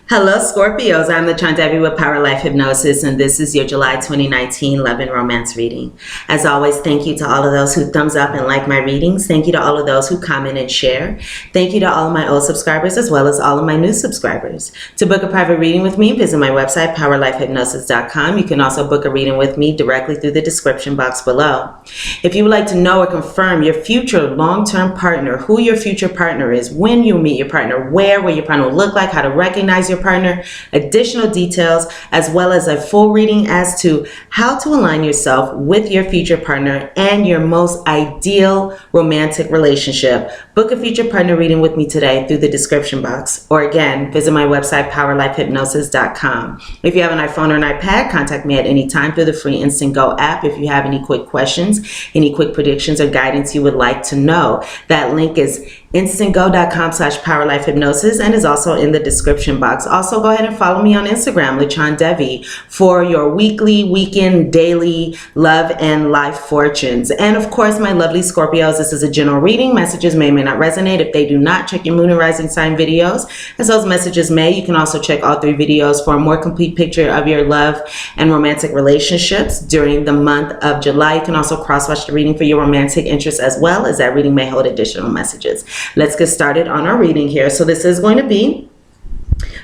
Hello, Scorpios. I'm lachondevi with Power Life Hypnosis, and this is your July 2019 Love and Romance reading. As always, thank you to all of those who thumbs up and like my readings. Thank you to all of those who comment and share. Thank you to all of my old subscribers as well as all of my new subscribers. To book a private reading with me, visit my website, powerlifehypnosis.com. You can also book a reading with me directly through the description box below. If you would like to know or confirm your future long-term partner, who your future partner is, when you meet your partner, where your partner will look like, how to recognize your partner, additional details, as well as a full reading as to how to align yourself with your future partner and your most ideal romantic relationship, book a future partner reading with me today through the description box. Or again, visit my website, powerlifehypnosis.com. If you have an iPhone or an iPad, contact me at any time through the free Instant Go app. If you have any quick questions, any quick predictions or guidance you would like to know, that link is instantgo.com/powerlifehypnosis and is also in the description box. Also, go ahead and follow me on Instagram, lachondevi, for your weekly, weekend, daily love and life fortunes. And of course, my lovely Scorpios, this is a general reading. Messages may or may not resonate. If they do not, check your moon and rising sign videos, as those messages may. You can also check all 3 videos for a more complete picture of your love and romantic relationships during the month of July. You can also cross-watch the reading for your romantic interests as well, as that reading may hold additional messages. Let's get started on our reading here. So this is going to be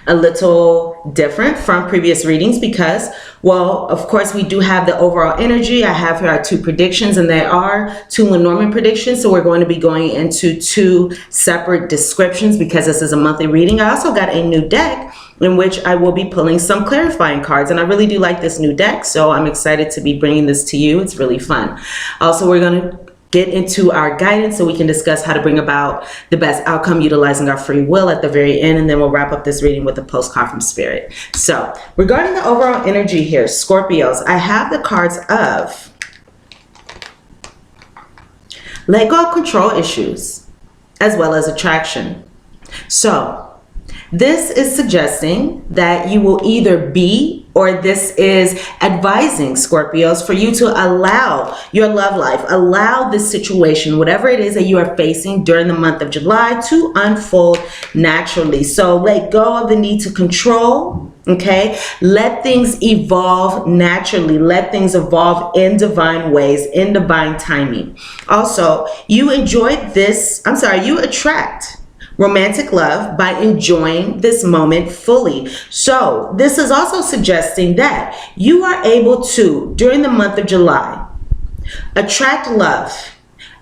a little different from previous readings because, well, of course, we do have the overall energy. I have here our 2 predictions, and they are 2 Lenormand predictions. So we're going to be going into 2 separate descriptions because this is a monthly reading. I also got a new deck in which I will be pulling some clarifying cards, and I really do like this new deck, so I'm excited to be bringing this to you. It's really fun. Also, we're going to get into our guidance so we can discuss how to bring about the best outcome utilizing our free will at the very end, and then we'll wrap up this reading with a postcard from Spirit. So regarding the overall energy here, Scorpios, I have the cards of let go of control issues as well as attraction. So this is suggesting that you will either be, or this is advising, Scorpios, for you to allow your love life, allow this situation, whatever it is that you are facing during the month of July, to unfold naturally. So let go of the need to control, okay? Let things evolve naturally. Let things evolve in divine ways, in divine timing. Also, you attract romantic love by enjoying this moment fully. So this is also suggesting that you are able to, during the month of July, attract love,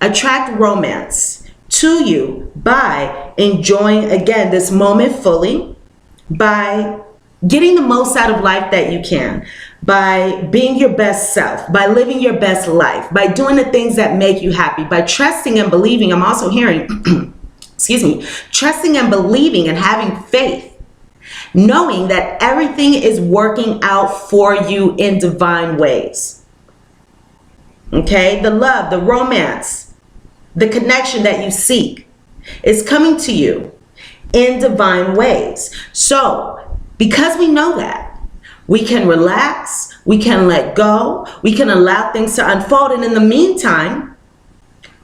attract romance to you by enjoying, again, this moment fully, by getting the most out of life that you can, by being your best self, by living your best life, by doing the things that make you happy, by trusting and believing. I'm also hearing trusting and believing and having faith, knowing that everything is working out for you in divine ways. Okay? The love, the romance, the connection that you seek is coming to you in divine ways. So, because we know that, we can relax, we can let go, we can allow things to unfold, and in the meantime,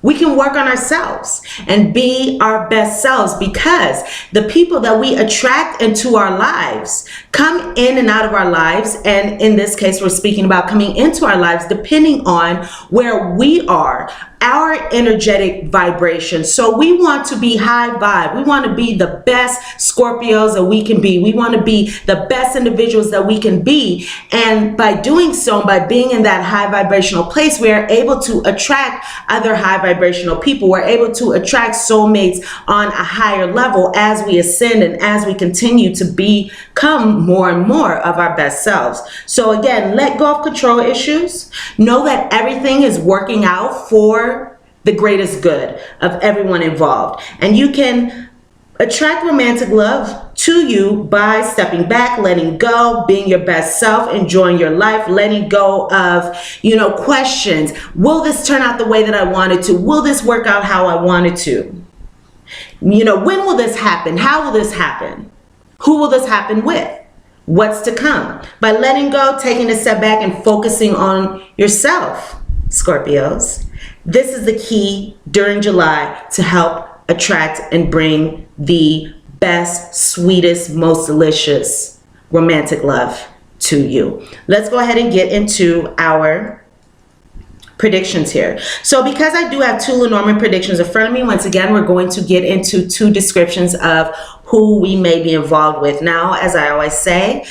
we can work on ourselves and be our best selves, because the people that we attract into our lives come in and out of our lives. And in this case, we're speaking about coming into our lives depending on where we are, our energetic vibration. So we want to be high vibe. We want to be the best Scorpios that we can be. We want to be the best individuals that we can be. And by doing so, by being in that high vibrational place, we are able to attract other high vibrational people. We're able to attract soulmates on a higher level as we ascend and as we continue to become more and more of our best selves. So again, let go of control issues. Know that everything is working out for the greatest good of everyone involved. And you can attract romantic love to you by stepping back, letting go, being your best self, enjoying your life, letting go of, questions. Will this turn out the way that I wanted to? Will this work out how I wanted to? When will this happen? How will this happen? Who will this happen with? What's to come? By letting go, taking a step back, and focusing on yourself, Scorpios. This is the key during July to help attract and bring the best, sweetest, most delicious romantic love to you. Let's go ahead and get into our predictions here. So because I do have two Lenormand predictions in front of me, once again, we're going to get into two descriptions of who we may be involved with. Now, as I always say,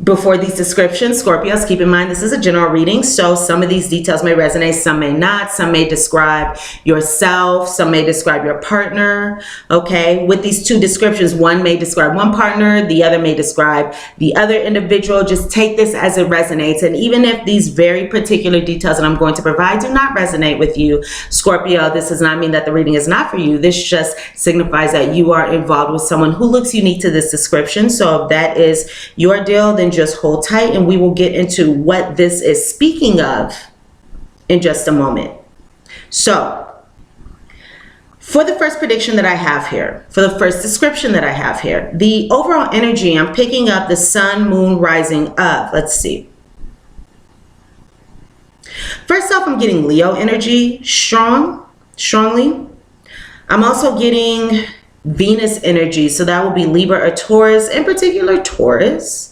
before these descriptions, Scorpios, keep in mind this is a general reading, so some of these details may resonate, some may not. Some may describe yourself, some may describe your partner, okay? With these two descriptions, one may describe one partner, the other may describe the other individual. Just take this as it resonates, and even if these very particular details that I'm going to provide do not resonate with you, Scorpio, this does not mean that the reading is not for you. This just signifies that you are involved with someone who looks unique to this description. So if that is your deal, then just hold tight and we will get into what this is speaking of in just a moment. So for the first prediction that I have here, for the first description that I have here, the overall energy, I'm picking up the sun, moon, rising of, let's see. First off, I'm getting Leo energy, strongly. I'm also getting Venus energy, so that will be Libra or Taurus, in particular Taurus.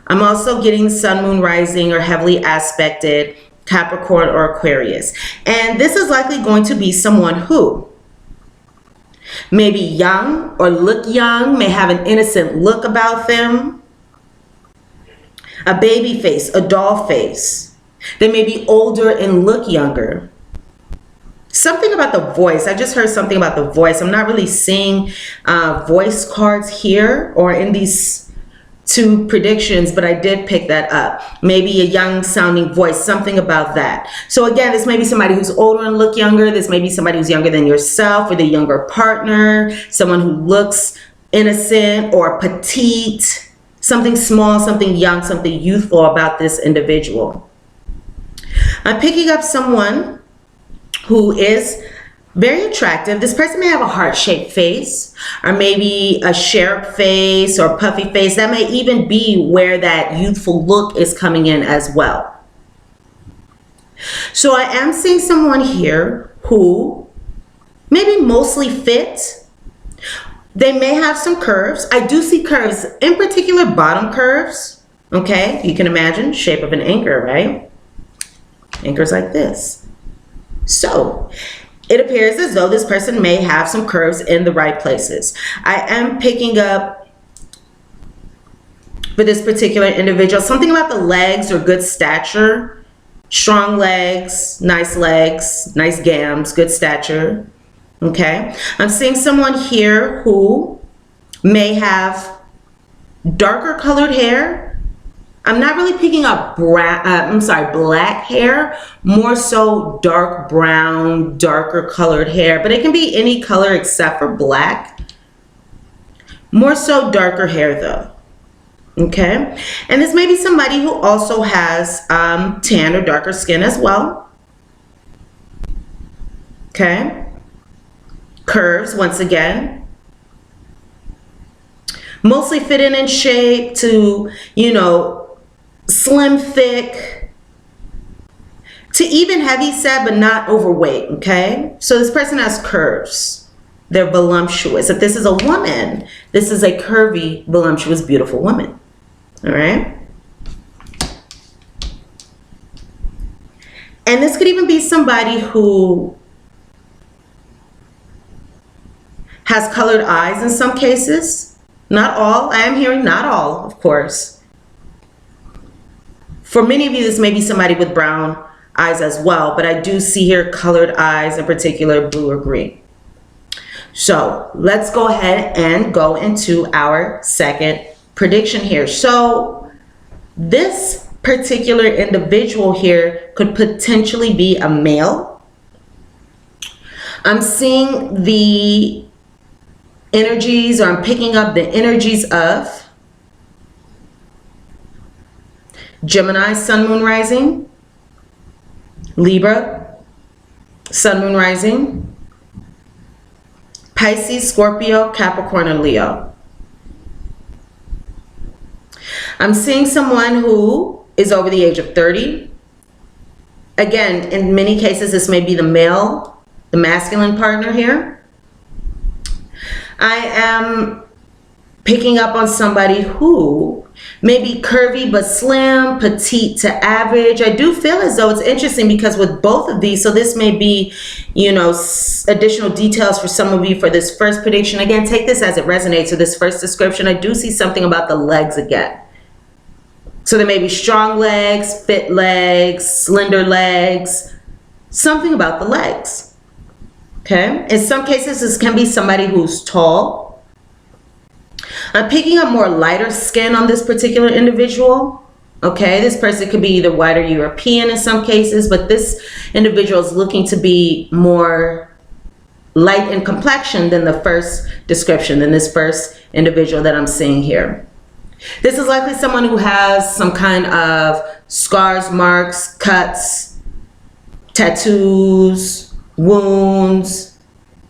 I'm also getting sun, moon, rising, or heavily aspected Capricorn or Aquarius. And this is likely going to be someone who may be young or look young, may have an innocent look about them, a baby face, a doll face. They may be older and look younger. Something about the voice. I just heard something about the voice. I'm not really seeing voice cards here or in these two predictions, but I did pick that up. Maybe a young sounding voice, something about that. So again, this may be somebody who's older and look younger. This may be somebody who's younger than yourself or the younger partner, someone who looks innocent or petite, something small, something young, something youthful about this individual. I'm picking up someone who is very attractive. This person may have a heart-shaped face, or maybe a cherub face or puffy face. That may even be where that youthful look is coming in as well. So I am seeing someone here who may be mostly fit. They may have some curves. I do see curves, in particular bottom curves. Okay, you can imagine shape of an anchor, right? Anchors like this. So it appears as though this person may have some curves in the right places. I am picking up for this particular individual something about the legs or good stature, strong legs, nice gams, good stature. Okay, I'm seeing someone here who may have darker colored hair. I'm not really picking up black hair, more so dark brown, darker colored hair, but it can be any color except for black. More so darker hair though, okay? And this may be somebody who also has tan or darker skin as well, okay? Curves, once again. Mostly fit in shape to, you know, slim, thick, to even heavy set, but not overweight, okay? So this person has curves. They're voluptuous. If this is a woman, this is a curvy, voluptuous, beautiful woman, all right? And this could even be somebody who has colored eyes in some cases. Not all. I am hearing not all, of course. For many of you, this may be somebody with brown eyes as well, but I do see here colored eyes, in particular blue or green. So let's go ahead and go into our second prediction here. So this particular individual here could potentially be a male. I'm seeing the energies, or I'm picking up the energies of Gemini, sun, moon, rising, Libra, sun, moon, rising, Pisces, Scorpio, Capricorn, and Leo. I'm seeing someone who is over the age of 30. Again, in many cases, this may be the male, the masculine partner here. I am picking up on somebody who may be curvy but slim, petite to average. I do feel as though it's interesting because with both of these, so this may be, you know, additional details for some of you for this first prediction. Again, take this as it resonates with this first description. I do see something about the legs again. So there may be strong legs, fit legs, slender legs, something about the legs. Okay. In some cases, this can be somebody who's tall. I'm picking up more lighter skin on this particular individual. Okay, this person could be either white or European in some cases, but this individual is looking to be more light in complexion than the first description, than this first individual that I'm seeing here. This is likely someone who has some kind of scars, marks, cuts, tattoos, wounds,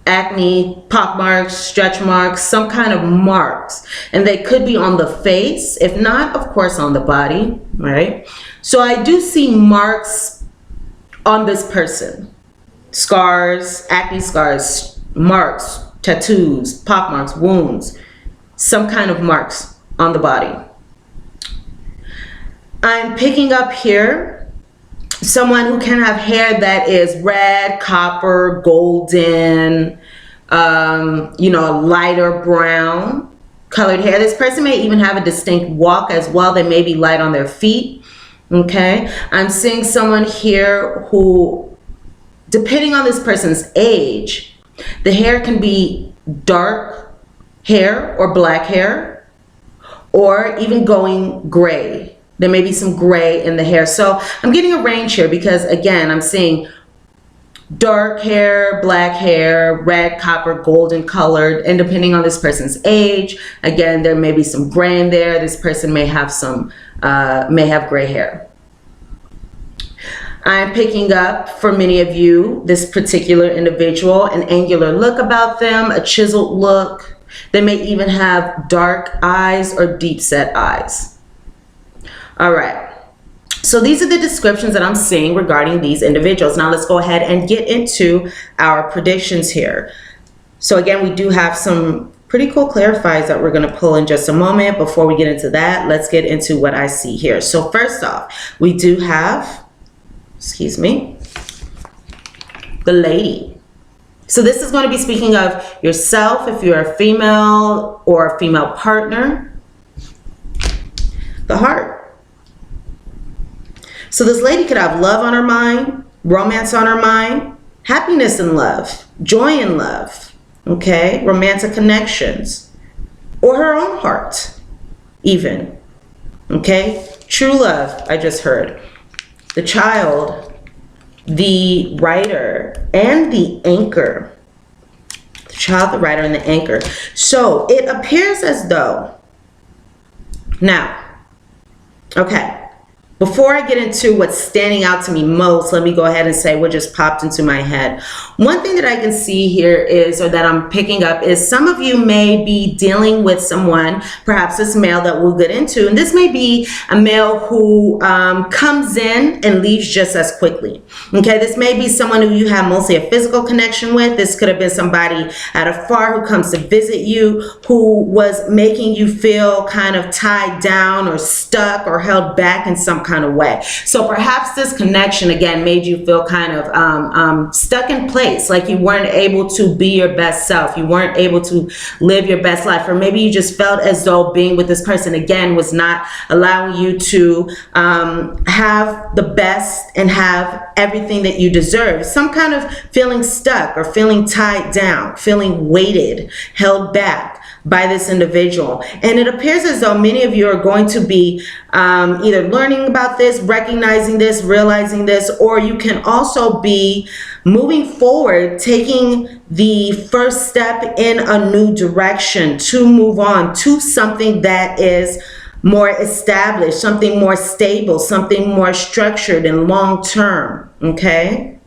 acne, pock marks, stretch marks, some kind of marks. And they could be on the face, if not, of course, on the body, right? So I do see marks on this person. Scars, acne scars, marks, tattoos, pock marks, wounds, some kind of marks on the body. I'm picking up here someone who can have hair that is red, copper, golden, you know, lighter brown colored hair. This person may even have a distinct walk as well. They may be light on their feet. Okay. I'm seeing someone here who, depending on this person's age, the hair can be dark hair or black hair, or even going gray. There may be some gray in the hair. So I'm getting a range here because, again, I'm seeing dark hair, black hair, red, copper, golden colored. And depending on this person's age, again, there may be some gray in there. This person may have may have gray hair. I'm picking up, for many of you, this particular individual, an angular look about them, a chiseled look. They may even have dark eyes or deep set eyes. All right, so these are the descriptions that I'm seeing regarding these individuals. Now let's go ahead and get into our predictions here. So again, we do have some pretty cool clarifiers that we're going to pull in just a moment. Before we get into that, let's get into what I see here. So first off, we do have, excuse me, the lady. So this is going to be speaking of yourself if you're a female or a female partner. The heart. So this lady could have love on her mind, romance on her mind, happiness in love, joy in love, okay, romantic connections, or her own heart even, okay, true love, I just heard, the child, the writer, and the anchor, the child, the writer, and the anchor. So it appears as though, now, okay, before I get into what's standing out to me most, let me go ahead and say what just popped into my head. One thing that I can see here is, or that I'm picking up, is some of you may be dealing with someone, perhaps this male that we'll get into, and this may be a male who comes in and leaves just as quickly. Okay, this may be someone who you have mostly a physical connection with. This could have been somebody at afar who comes to visit you, who was making you feel kind of tied down or stuck or held back in some kind of way. So perhaps this connection again made you feel kind of stuck in place, like you weren't able to be your best self, you weren't able to live your best life, or maybe you just felt as though being with this person again was not allowing you to have the best and have everything that you deserve. Some kind of feeling stuck or feeling tied down, feeling weighted, held back by this individual. And it appears as though many of you are going to be either learning about this, recognizing this, realizing this, or you can also be moving forward, taking the first step in a new direction to move on to something that is more established, something more stable, something more structured and long term, okay?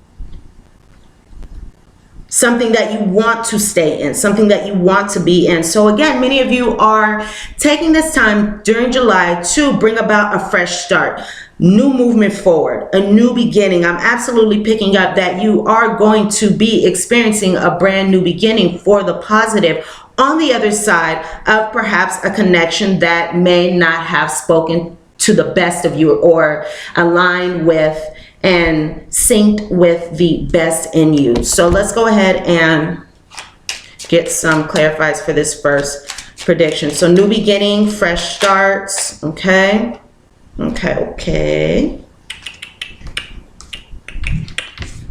Something that you want to stay in, something that you want to be in. So again, many of you are taking this time during July to bring about a fresh start, new movement forward, a new beginning. I'm absolutely picking up that you are going to be experiencing a brand new beginning for the positive on the other side of perhaps a connection that may not have spoken to the best of you or aligned with and synced with the best in you. So let's go ahead and get some clarifiers for this first prediction. So new beginning, fresh starts. Okay.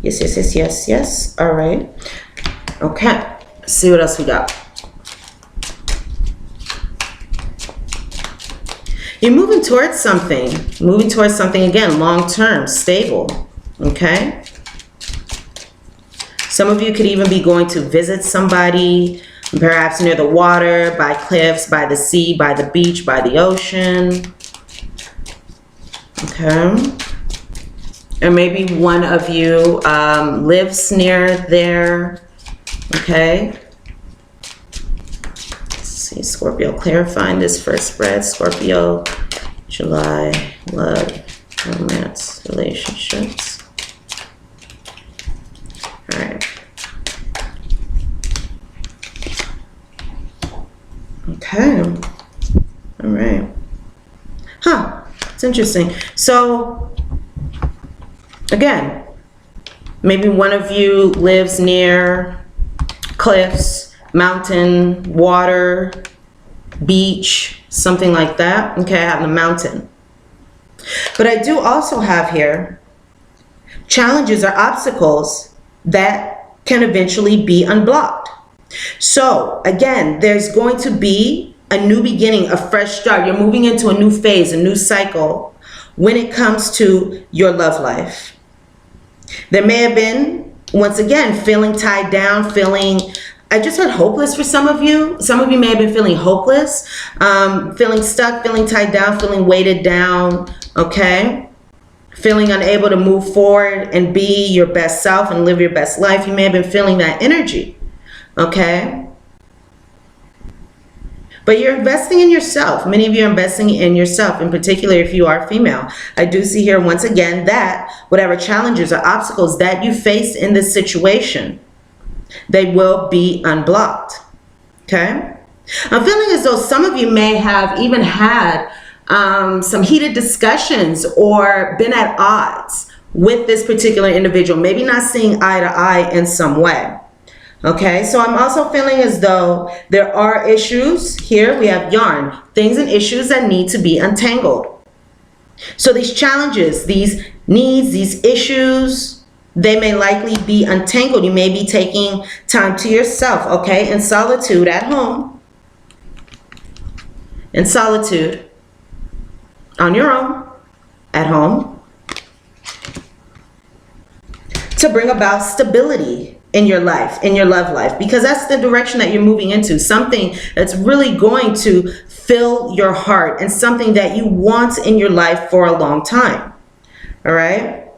Yes. All right. Okay. Let's see what else we got. You're moving towards something. Moving towards something again, long-term, stable. Okay. Some of you could even be going to visit somebody, perhaps near the water, by cliffs, by the sea, by the beach, by the ocean. Okay. Or maybe one of you lives near there. Okay. Let's see, Scorpio, clarifying this first spread. Scorpio, July, love, romance, relationships. All right. Okay. All right. Huh. It's interesting. So, again, maybe one of you lives near cliffs, mountain, water, beach, something like that. Okay, I have the mountain. But I do also have here challenges or obstacles that can eventually be unblocked. So again, there's going to be a new beginning, a fresh start. You're moving into a new phase, a new cycle when it comes to your love life. There may have been, once again, feeling tied down, I just heard hopeless for some of you. Some of you may have been feeling hopeless, feeling stuck, feeling tied down, feeling weighted down, okay? Feeling unable to move forward and be your best self and live your best life. You may have been feeling that energy, okay? But you're investing in yourself. Many of you are investing in yourself, in particular if you are female. I do see here once again that whatever challenges or obstacles that you face in this situation, they will be unblocked, okay? I'm feeling as though some of you may have even had some heated discussions or been at odds with this particular individual, maybe not seeing eye to eye in some way. Okay, so I'm also feeling as though there are issues here. We have yarn, things and issues that need to be untangled. So these challenges, these needs, these issues, they may likely be untangled. You may be taking time to yourself, okay, in solitude at home, in solitude, on your own, at home, to bring about stability in your life, in your love life, because that's the direction that you're moving into, something that's really going to fill your heart and something that you want in your life for a long time. All right.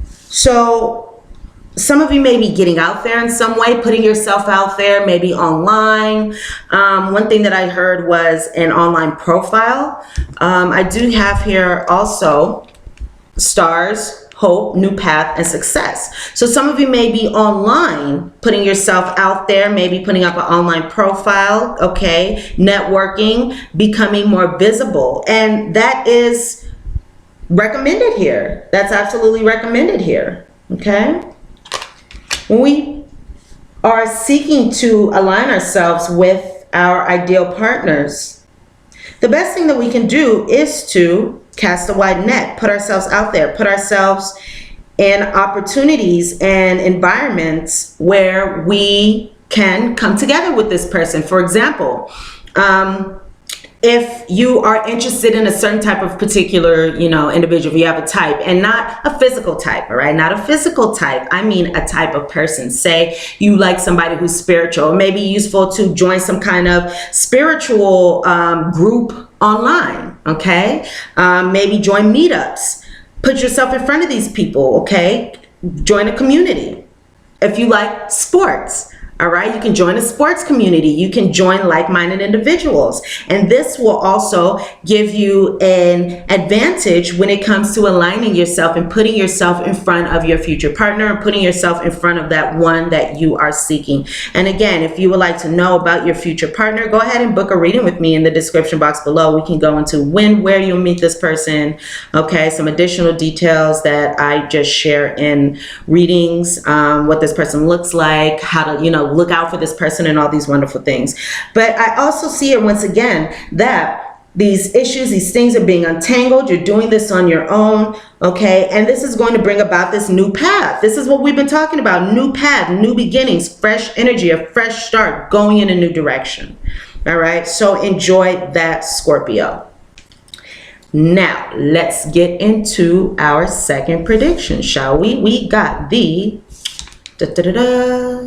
So some of you may be getting out there in some way, putting yourself out there, maybe online. One thing that I heard was an online profile. I do have here also stars, hope, new path, and success. So some of you may be online, putting yourself out there, maybe putting up an online profile, okay, networking, becoming more visible. And that is recommended here. That's absolutely recommended here, okay? When we are seeking to align ourselves with our ideal partners, the best thing that we can do is to cast a wide net, put ourselves out there, put ourselves in opportunities and environments where we can come together with this person. For example, if you are interested in a certain type of particular, individual, if you have a type, and not a physical type, all right? Not a physical type. I mean a type of person. Say you like somebody who's spiritual. It may be useful to join some kind of spiritual group online, okay? Maybe join meetups. Put yourself in front of these people, okay? Join a community. If you like sports, All right, you can join a sports community. You can join like-minded individuals. And this will also give you an advantage when it comes to aligning yourself and putting yourself in front of your future partner and putting yourself in front of that one that you are seeking. And again, if you would like to know about your future partner, go ahead and book a reading with me in the description box below. We can go into when, where you'll meet this person. Okay, some additional details that I just share in readings, what this person looks like, how to, look out for this person and all these wonderful things. But I also see it once again that these issues, these things are being untangled. You're doing this on your own, okay? And this is going to bring about this new path. This is what we've been talking about, new path, new beginnings, fresh energy, a fresh start, going in a new direction, all right? So enjoy that, Scorpio. Now, let's get into our second prediction, shall we? We got the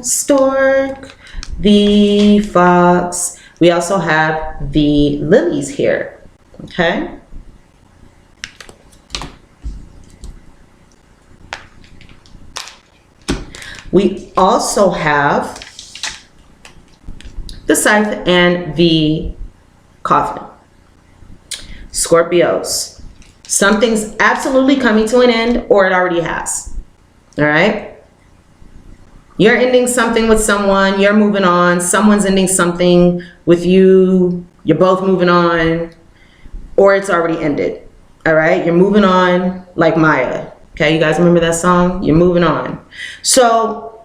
stork, the fox. We also have the lilies here, okay? We also have the scythe and the coffin. Scorpios, something's absolutely coming to an end, or it already has, all right? You're ending something with someone, you're moving on, someone's ending something with you, you're both moving on, or it's already ended, all right? You're moving on like Maya, okay? You guys remember that song? You're moving on. So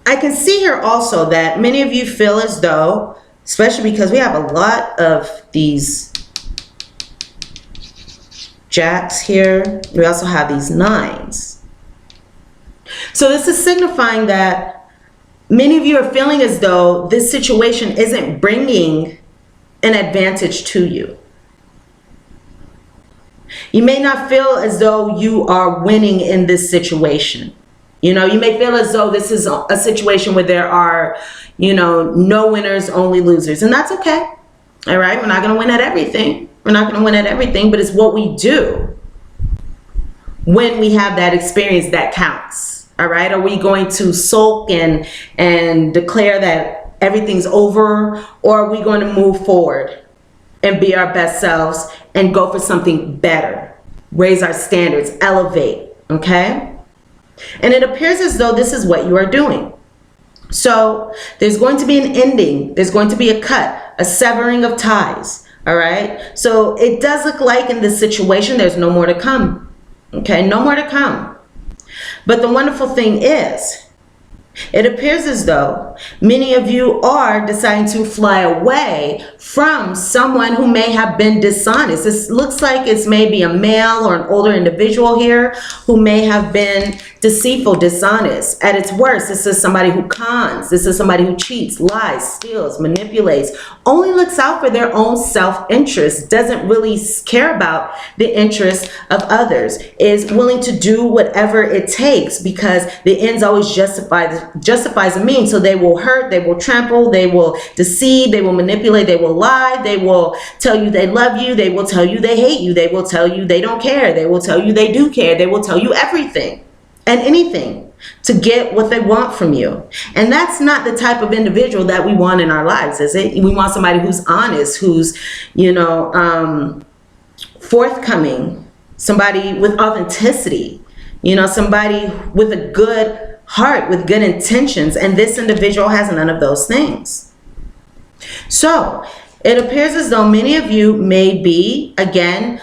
I can see here also that many of you feel as though, especially because we have a lot of these jacks here, we also have these nines. So this is signifying that many of you are feeling as though this situation isn't bringing an advantage to you. You may not feel as though you are winning in this situation. You may feel as though this is a situation where there are, no winners, only losers. And that's okay. All right. We're not going to win at everything. We're not going to win at everything, but it's what we do when we have that experience that counts. All right. Are we going to sulk and declare that everything's over, or are we going to move forward and be our best selves and go for something better, raise our standards, elevate? Okay. And it appears as though this is what you are doing. So there's going to be an ending. There's going to be a cut, a severing of ties. All right. So it does look like in this situation, there's no more to come. Okay. No more to come. But the wonderful thing is, it appears as though many of you are deciding to fly away from someone who may have been dishonest. This looks like it's maybe a male or an older individual here who may have been deceitful, dishonest. At its worst, this is somebody who cons. This is somebody who cheats, lies, steals, manipulates, only looks out for their own self-interest, doesn't really care about the interests of others, is willing to do whatever it takes because the ends always justifies a means. So they will hurt, they will trample, they will deceive, they will manipulate, they will lie, they will tell you they love you, they will tell you they hate you, they will tell you they don't care, they will tell you they do care, they will tell you everything and anything to get what they want from you. And that's not the type of individual that we want in our lives, is it? We want somebody who's honest, who's, forthcoming, somebody with authenticity, somebody with a good heart, with good intentions. And this individual has none of those things. So it appears as though many of you may be, again,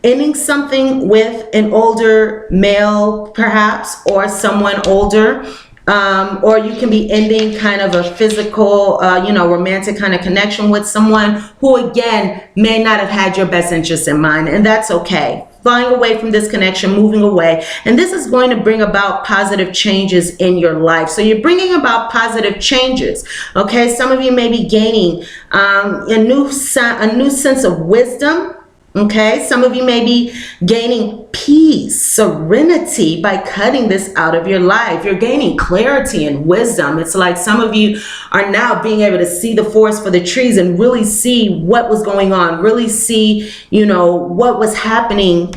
ending something with an older male, perhaps, or someone older, or you can be ending kind of a physical, romantic kind of connection with someone who, again, may not have had your best interest in mind, and that's okay. Flying away from this connection, moving away, and this is going to bring about positive changes in your life. So you're bringing about positive changes. Okay, some of you may be gaining a new sense of wisdom. Okay, some of you may be gaining peace, serenity by cutting this out of your life. You're gaining clarity and wisdom. It's like some of you are now being able to see the forest for the trees and really see what was going on, really see, what was happening,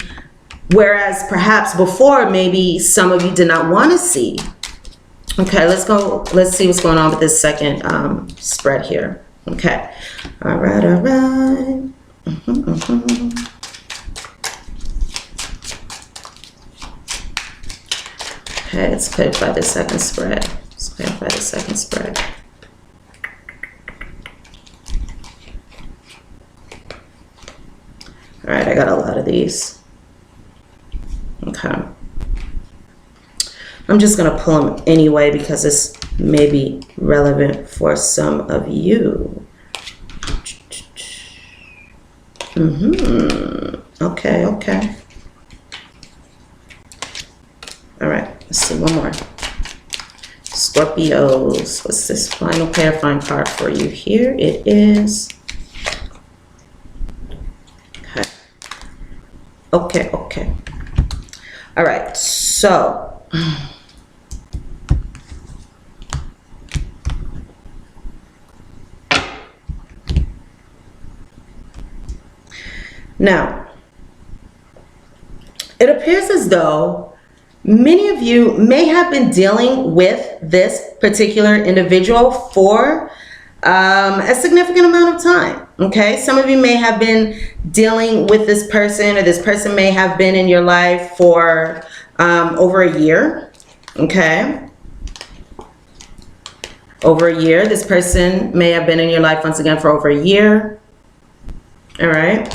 whereas perhaps before maybe some of you did not want to see. Okay, let's see what's going on with this second spread here. Okay, all right, all right. Okay, let's clarify the second spread. Let's clarify the second spread. All right, I got a lot of these. Okay. I'm just going to pull them anyway because this may be relevant for some of you. Okay, okay. All right, let's see one more. Scorpios, what's this final clarifying card for you? Here it is. Okay. Okay, okay. All right, so now, it appears as though many of you may have been dealing with this particular individual for a significant amount of time, okay? Some of you may have been dealing with this person, or this person may have been in your life for over a year, okay? Over a year. This person may have been in your life once again for over a year, all right?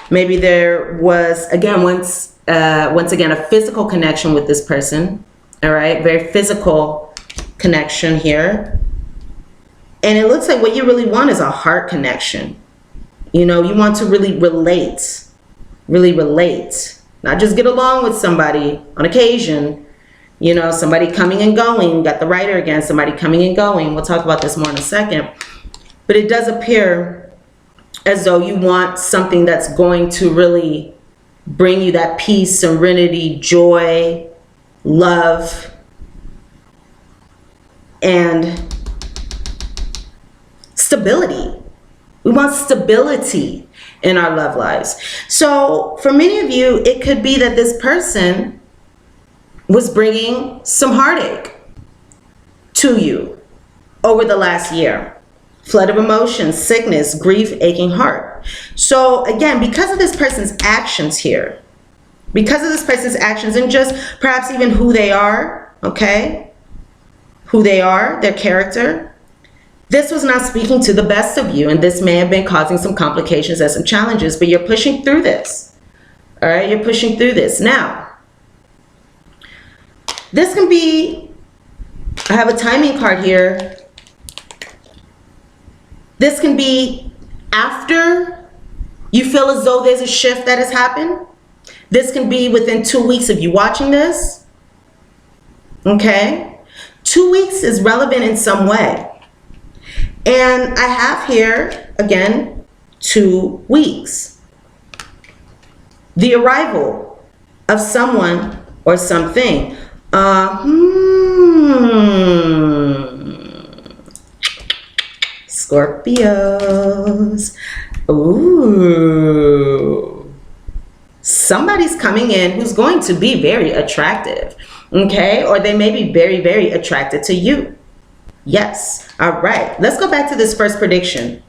Maybe there was, again, once again, a physical connection with this person, all right? Very physical connection here. And it looks like what you really want is a heart connection. You know, you want to really relate, not just get along with somebody on occasion, you know, somebody coming and going. Got the writer again, somebody coming and going. We'll talk about this more in a second. But it does appear as though you want something that's going to really bring you that peace, serenity, joy, love, and stability. We want stability in our love lives. So for many of you, it could be that this person was bringing some heartache to you over the last year. Flood of emotions, sickness, grief, aching heart. So again, because of this person's actions here, because of this person's actions and just perhaps even who they are, okay? Who they are, their character, this was not speaking to the best of you, and this may have been causing some complications and some challenges, but you're pushing through this. All right, you're pushing through this. Now, this can be, I have a timing card here. This can be after you feel as though there's a shift that has happened. This can be within 2 weeks of you watching this. Okay? 2 weeks is relevant in some way. And I have here, again, 2 weeks. The arrival of someone or something. Scorpios. Ooh. Somebody's coming in who's going to be very attractive. Okay? Or they may be very, very attracted to you. Yes. All right. Let's go back to this first prediction.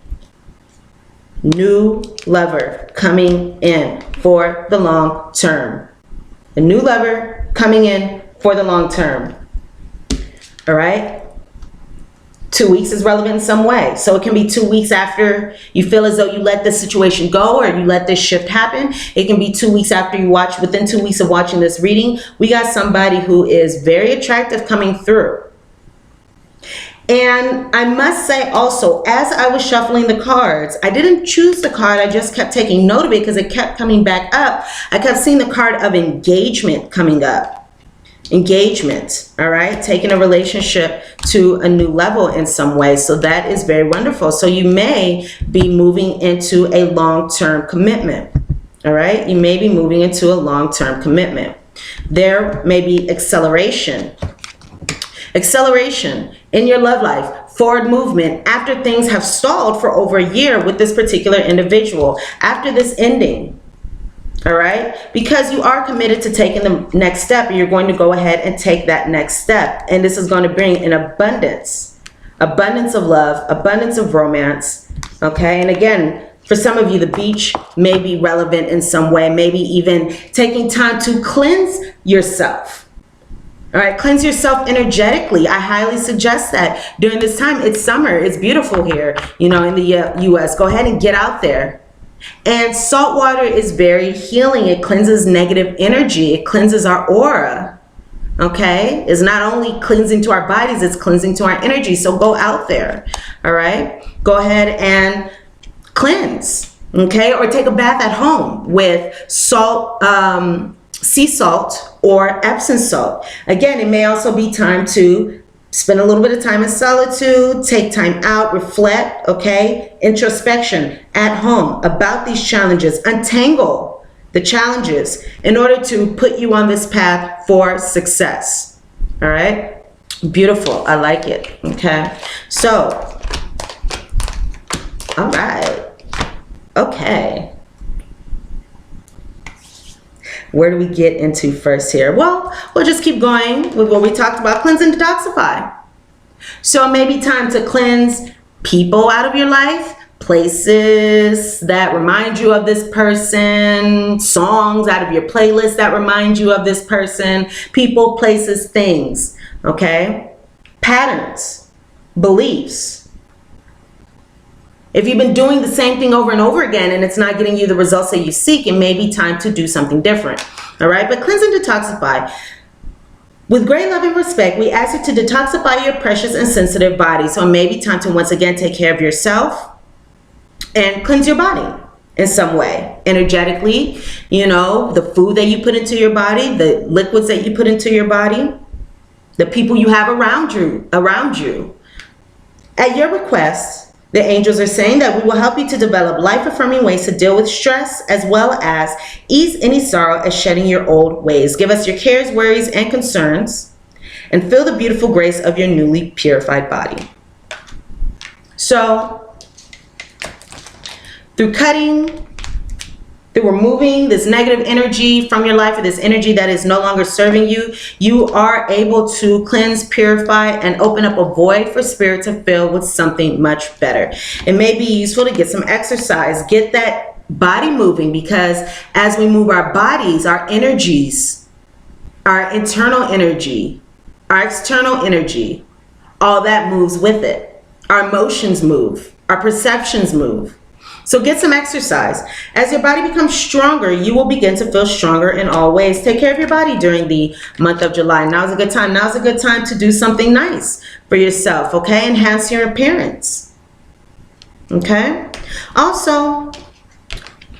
New lover coming in for the long term. A new lover coming in for the long term. All right. 2 weeks is relevant in some way. So it can be 2 weeks after you feel as though you let this situation go or you let this shift happen. It can be 2 weeks after you watch, within 2 weeks of watching this reading, we got somebody who is very attractive coming through. And I must say also, as I was shuffling the cards, I didn't choose the card. I just kept taking note of it because it kept coming back up. I kept seeing the card of engagement coming up. Engagement, all right? Taking a relationship to a new level in some way. So that is very wonderful. So you may be moving into a long-term commitment, all right? You may be moving into a long-term commitment. There may be acceleration. Acceleration in your love life, forward movement after things have stalled for over a year with this particular individual. After this ending, All right, because you are committed to taking the next step, and you're going to go ahead and take that next step, and this is going to bring an abundance of love, abundance of romance. Okay, and again, for some of you, the beach may be relevant in some way, maybe even taking time to cleanse yourself. All right, cleanse yourself energetically. I highly suggest that during this time. It's summer, it's beautiful here, you know, in the US. Go ahead and get out there. And salt water is very healing. It cleanses negative energy. It cleanses our aura. Okay? It's not only cleansing to our bodies, it's cleansing to our energy. So go out there. All right? Go ahead and cleanse. Okay? Or take a bath at home with salt, sea salt or Epsom salt. Again, it may also be time to spend a little bit of time in solitude, take time out, reflect, okay? Introspection at home about these challenges. Untangle the challenges in order to put you on this path for success. All right? Beautiful. I like it. Okay? So, all right. Okay. Where do we get into first here? Well, we'll just keep going with what we talked about, cleanse and detoxify. So it may be time to cleanse people out of your life, places that remind you of this person, songs out of your playlist that remind you of this person, people, places, things, okay? Patterns, beliefs. If you've been doing the same thing over and over again and it's not getting you the results that you seek, it may be time to do something different. All right, but cleanse and detoxify. With great love and respect, we ask you to detoxify your precious and sensitive body. So it may be time to once again take care of yourself and cleanse your body in some way. Energetically, you know, the food that you put into your body, the liquids that you put into your body, the people you have around you. At your request, the angels are saying that we will help you to develop life-affirming ways to deal with stress, as well as ease any sorrow as shedding your old ways. Give us your cares, worries, and concerns, and feel the beautiful grace of your newly purified body. So, through cutting, through removing this negative energy from your life, or this energy that is no longer serving you, you are able to cleanse, purify, and open up a void for spirit to fill with something much better. It may be useful to get some exercise, get that body moving, because as we move our bodies, our energies, our internal energy, our external energy, all that moves with it. Our emotions move, our perceptions move. So get some exercise. As your body becomes stronger, you will begin to feel stronger in all ways. Take care of your body during the month of July. Now's a good time. Now's a good time to do something nice for yourself, okay? Enhance your appearance, okay? Also,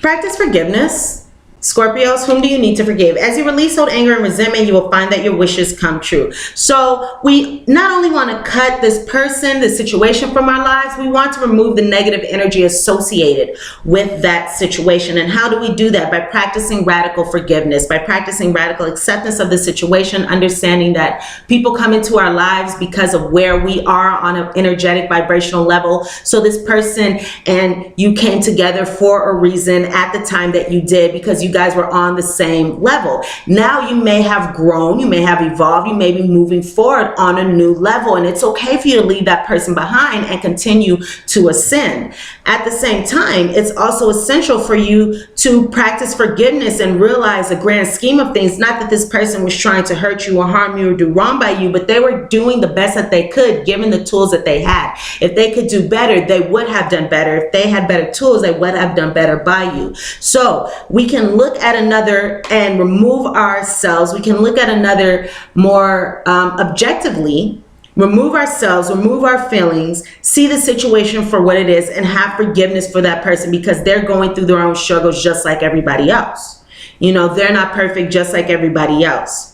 practice forgiveness. Scorpios, whom do you need to forgive? As you release old anger and resentment, you will find that your wishes come true. So we not only want to cut this person, this situation from our lives, we want to remove the negative energy associated with that situation. And how do we do that? By practicing radical forgiveness, by practicing radical acceptance of the situation, understanding that people come into our lives because of where we are on an energetic vibrational level. So this person and you came together for a reason at the time that you did, because you guys were on the same level. Now you may have grown, you may have evolved, you may be moving forward on a new level, and it's okay for you to leave that person behind and continue to ascend. At the same time, it's also essential for you to practice forgiveness and realize the grand scheme of things. Not that this person was trying to hurt you or harm you or do wrong by you, but they were doing the best that they could given the tools that they had. If they could do better, they would have done better. If they had better tools, they would have done better by you. So we can look at another and remove ourselves. We can look at another more objectively, remove ourselves, remove our feelings, see the situation for what it is, and have forgiveness for that person, because they're going through their own struggles just like everybody else. You know, they're not perfect just like everybody else.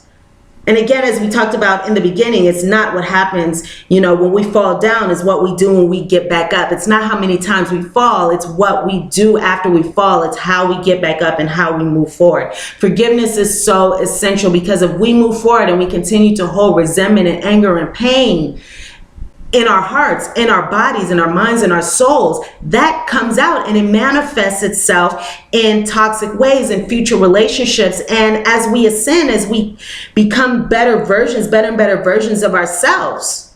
And again, as we talked about in the beginning, it's not what happens, you know, when we fall down, is what we do when we get back up. It's not how many times we fall, it's what we do after we fall. It's how we get back up and how we move forward. Forgiveness is so essential, because if we move forward and we continue to hold resentment and anger and pain in our hearts, in our bodies, in our minds, in our souls, that comes out and it manifests itself in toxic ways in future relationships. And as we ascend, as we become better and better versions of ourselves,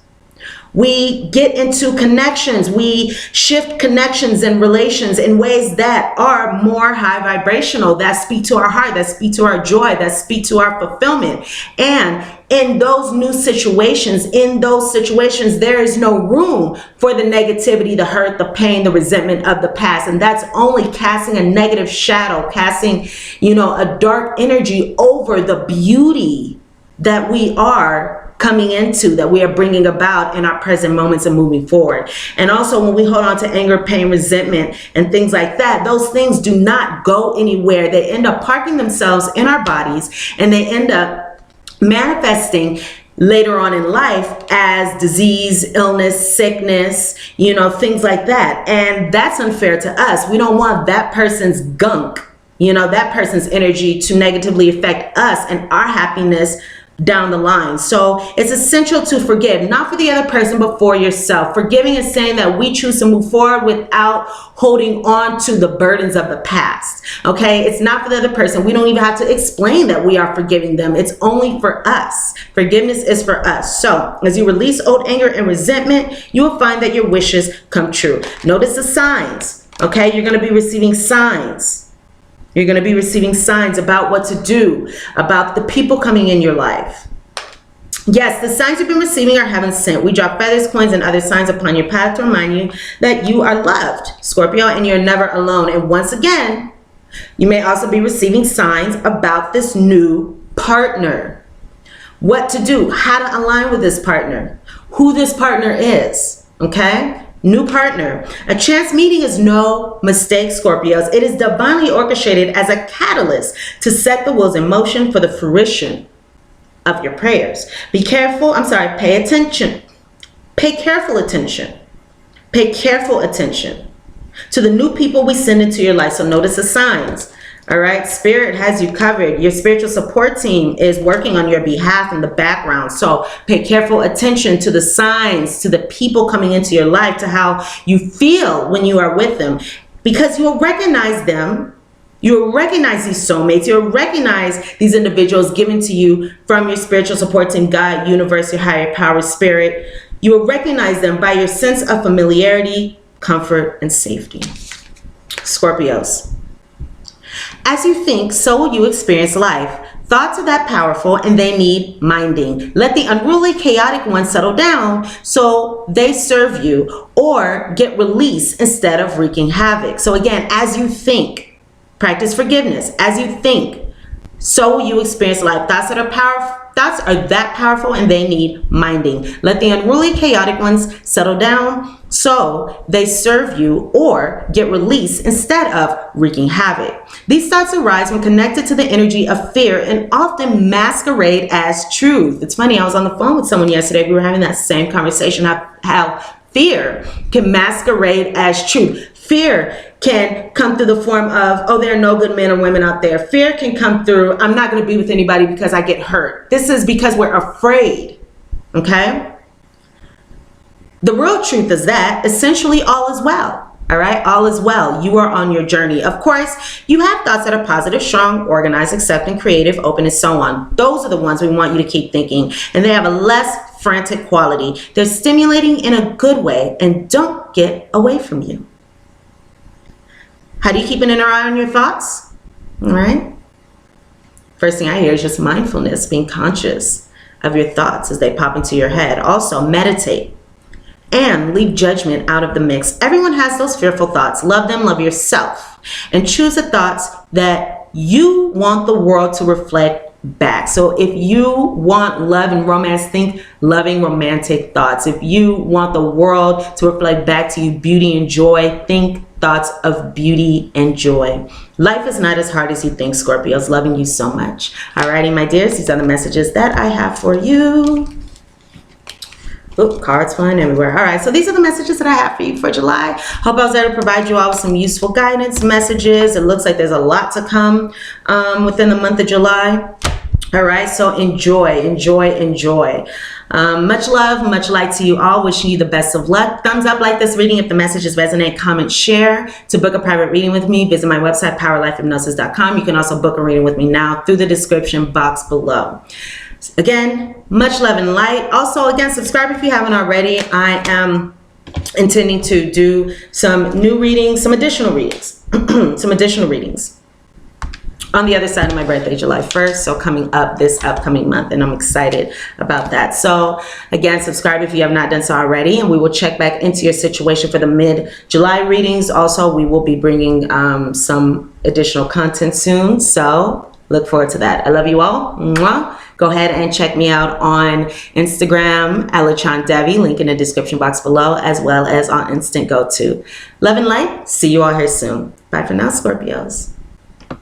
we get into connections. We shift connections and relations in ways that are more high vibrational, that speak to our heart, that speak to our joy, that speak to our fulfillment. And in those new situations, there is no room for the negativity, the hurt, the pain, the resentment of the past. And that's only casting a negative shadow, casting, a dark energy over the beauty that we are coming into, that we are bringing about in our present moments and moving forward. And also when we hold on to anger, pain, resentment, and things like that, those things do not go anywhere. They end up parking themselves in our bodies, and they end up manifesting later on in life as disease, illness, sickness, things like that. And that's unfair to us. We don't want that person's gunk, that person's energy to negatively affect us and our happiness down the line. So it's essential to forgive, not for the other person, but for yourself. Forgiving is saying that we choose to move forward without holding on to the burdens of the past. Okay, it's not for the other person. We don't even have to explain that we are forgiving them. It's only for us. Forgiveness is for us. So as you release old anger and resentment, you will find that your wishes come true. Notice the signs. Okay, you're going to be receiving signs. You're going to be receiving signs about what to do, about the people coming in your life. Yes, the signs you've been receiving are heaven sent. We drop feathers, coins, and other signs upon your path to remind you that you are loved, Scorpio, and you're never alone. And once again, you may also be receiving signs about this new partner. What to do, how to align with this partner, who this partner is, okay? New partner. A chance meeting is no mistake, Scorpios. It is divinely orchestrated as a catalyst to set the wheels in motion for the fruition of your prayers. Pay attention. Pay careful attention. Pay careful attention to the new people we send into your life. So notice the signs. All right, Spirit has you covered. Your spiritual support team is working on your behalf in the background. So pay careful attention to the signs, to the people coming into your life, to how you feel when you are with them, because you'll recognize them. You'll recognize these soulmates. You'll recognize these individuals given to you from your spiritual support team, God, universe, your higher power, spirit. You will recognize them by your sense of familiarity, comfort, and safety. Scorpios. As you think, so will you experience life. Thoughts are that powerful and they need minding. Let the unruly, chaotic ones settle down so they serve you, or get released instead of wreaking havoc. So again, as you think, practice forgiveness. As you think, so will you experience life. Thoughts are that powerful and they need minding. Let the unruly, chaotic ones settle down so they serve you, or get released instead of wreaking havoc. These thoughts arise when connected to the energy of fear and often masquerade as truth. It's funny, I was on the phone with someone yesterday. We were having that same conversation, how fear can masquerade as truth. Fear can come through the form of, oh, there are no good men or women out there. Fear can come through, I'm not going to be with anybody because I get hurt. This is because we're afraid, okay? The real truth is that essentially all is well, all right? All is well. You are on your journey. Of course, you have thoughts that are positive, strong, organized, accepting, creative, open, and so on. Those are the ones we want you to keep thinking, and they have a less frantic quality. They're stimulating in a good way and don't get away from you. How do you keep an inner eye on your thoughts? All right. First thing I hear is just mindfulness, being conscious of your thoughts as they pop into your head. Also, meditate and leave judgment out of the mix. Everyone has those fearful thoughts. Love them, love yourself, and choose the thoughts that you want the world to reflect back. So if you want love and romance, think loving romantic thoughts. If you want the world to reflect back to you beauty and joy, think thoughts of beauty and joy. Life is not as hard as you think, Scorpios. Loving you so much. Alrighty, my dears, these are the messages that I have for you. Oop, cards flying everywhere. All right, so these are the messages that I have for you for July. Hope I was able to provide you all with some useful guidance messages. It looks like there's a lot to come within the month of July. All right, so enjoy, enjoy, enjoy. Much love, much light to you all. Wishing you the best of luck. Thumbs up, like this reading if the messages resonate. Comment, share. To book a private reading with me, visit my website, powerlifehypnosis.com. You can also book a reading with me now through the description box below. Again, much love and light. Also, again, subscribe if you haven't already. I am intending to do some new readings, some additional readings, on the other side of my birthday, July 1st, so coming up this upcoming month, and I'm excited about that. So again, subscribe if you have not done so already, and we will check back into your situation for the mid-July readings. Also, we will be bringing some additional content soon, so look forward to that. I love you all. Mwah. Go ahead and check me out on Instagram at lachondevi, link in the description box below, as well as on Instant Go To. Love and light. See you all here soon. Bye for now, Scorpios.